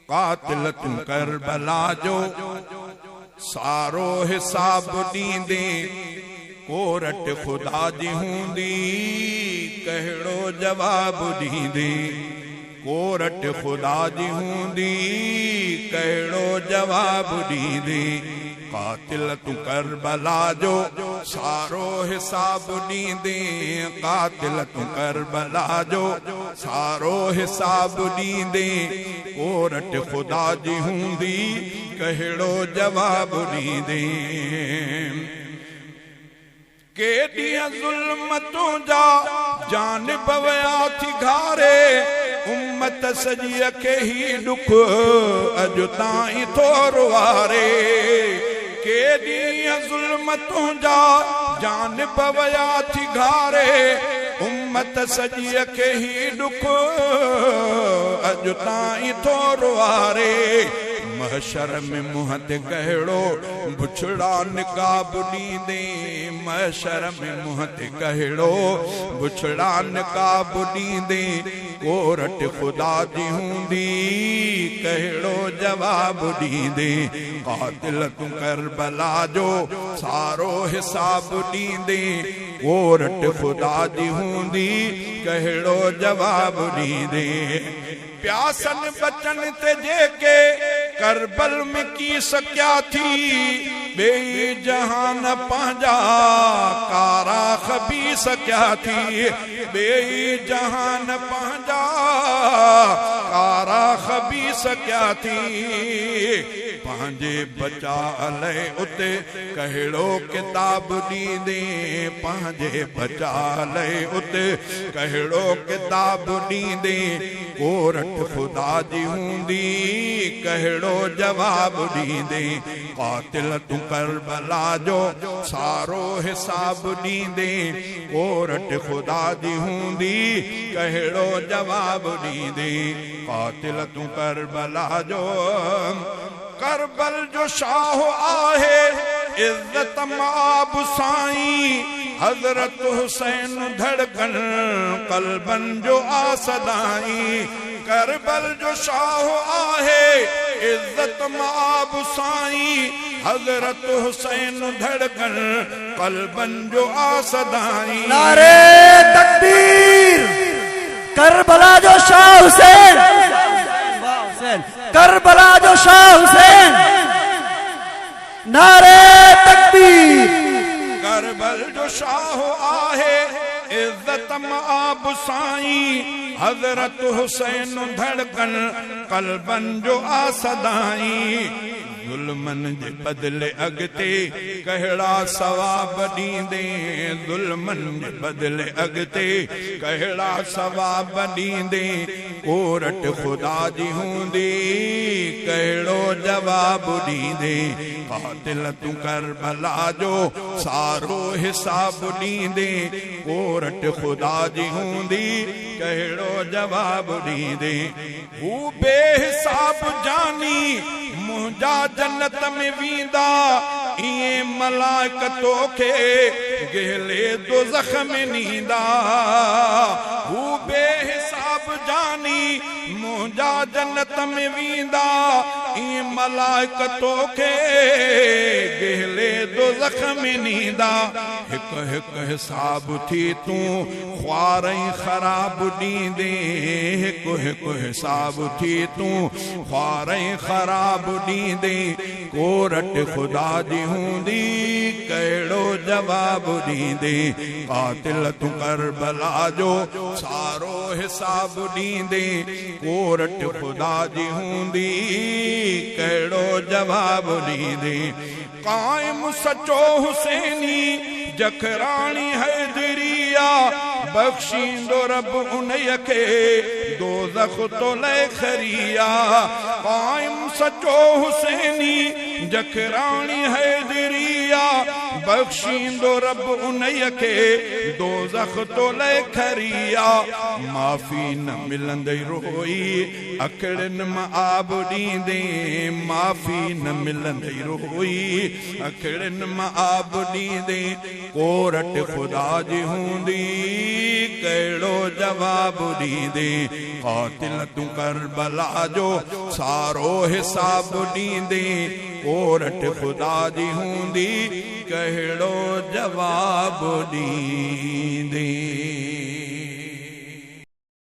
कातिल तू करबला जो सारो हिसाब ॾींदे कोरट खुदा जी हूंदी कहिड़ो जवाब ॾींदे कोरट खुदा जी हूंदी कहिड़ो जवाब ॾींदे कातिल तू करबला जो सारो हिसाब ॾींदे कातिल तू करबला जो सारो हिसाब ॾींदे कोरट खुदा जी हूंदी कहिड़ो जवाब ॾींदे के ॾींहं ज़ुल्मतों जा जानिब वया थी घारे उम्मत सॼीअ खे ही ॾुख अॼु ताईं थो रुवारे के ॾींहं ज़ुल्मतों जा जानिब वया थी घारे उम्मत सॼीअ खे ही ॾुख अॼु ताईं थो रुवारे महशर में मुंहं ते कहिड़ो बुछड़ा निकाब ॾींदे महशर में मुंहं ते कहिड़ो बुछड़ा निकाब ॾींदे कोरट खुदा जी हूंदी कहिड़ो जवाब ॾींदे कातिल तू करबला जो सारो हिसाब ॾींदे कोरट खुदा जी हूंदी कहिड़ो जवाब ॾींदे प्यासन बचन ते जेके करबल में की सकिया थी बेई जहान पंहिंजा कारा खबी सकिया थी बेई जहान पंहिंजा कारा खबी सकिया थी पंहिंजे बचा लाइ उते कहिड़ो किताब ॾींदे पंहिंजे बचा लाइ उते कहिड़ो किताब ॾींदे कोरट खुदा जी हूंदी कहिड़ो जवाब ॾींदे कातिल तू करबला जो सारो हिसाब ॾींदे कोरट खुदा जी हूंदी कहिड़ो जवाब ॾींदे कातिल तू करबला जो करबल जो शाह आहे इज्जत माब साईं हजरत हुसैन धड़कन कल्बन जो आसदाई करबल जो शाह आहे इज्जत माब साईं हजरत हुसैन धड़कन कल्बन जो आसदाई नारे तकबीर करबला जो शाह हुसैन करबला जो शाह हुसैन नारे तकबीर करबल जो शाह आहे इज्जत माब साईं हजरत हुसैन धड़कन कल्बन जो आसदाई जुल्मन जे बदले अगते कहिड़ा सवाब ॾींदे जुल्मन जे बदले अगते कहिड़ा सवाब ॾींदे कोरट खुदा जी हूंदी कहिड़ो जवाब ॾींदे कातिल तू करबला जो सारो हिसाब ॾींदे कोरट खुदा जी हूंदी कहिड़ो जवाब ॾींदे हू बेहिसाब जानी मुंहिंजा जन्नत में वींदा इए मलाइक तोखे गहले दोज़ख में नींदा हू बेहिसाब जानी मुंहिंजा जन्नत में वींदा इए मलाइक तोखे गहले दोज़ख में नींदा हिकु हिकु हिसाब थी तूं ख्वारई ख़राब ॾींदे हिकु हिकु हिसाब थी तूं ख्वारई ख़राब ॾींदे कोरट खुदा जी हूंदी कहिड़ो जवाब ॾींदे कातिल तू करबला जो सारो हिसाब ॾींदे कोरट खुदा जी हूंदी कहिड़ो जवाब ॾींदे कायम सचो हुसैनी जखराणी हैदरिया बख्शींदो रब उन्हीअ खे दोज़ख तो लय खरिया कायम सचो हुसैनी जखराणी हैदरिया बख्शींदो रब उन्हीअ खे दोज़ख तो ले खरिया माफ़ी न मिलंदई रोई अखड़नि मां आब ॾींदे माफ़ी न मिलंदई रोई अखड़नि मां आब ॾींदे कोरट ख़ुदा जी हूंदी कहिड़ो जवाबु ॾींदे क़ातिल तूं करबला जो सारो हिसाब ॾींदे कोरट ख़ुदा जी हूंदी कहिड़ो जवाबु ॾींदे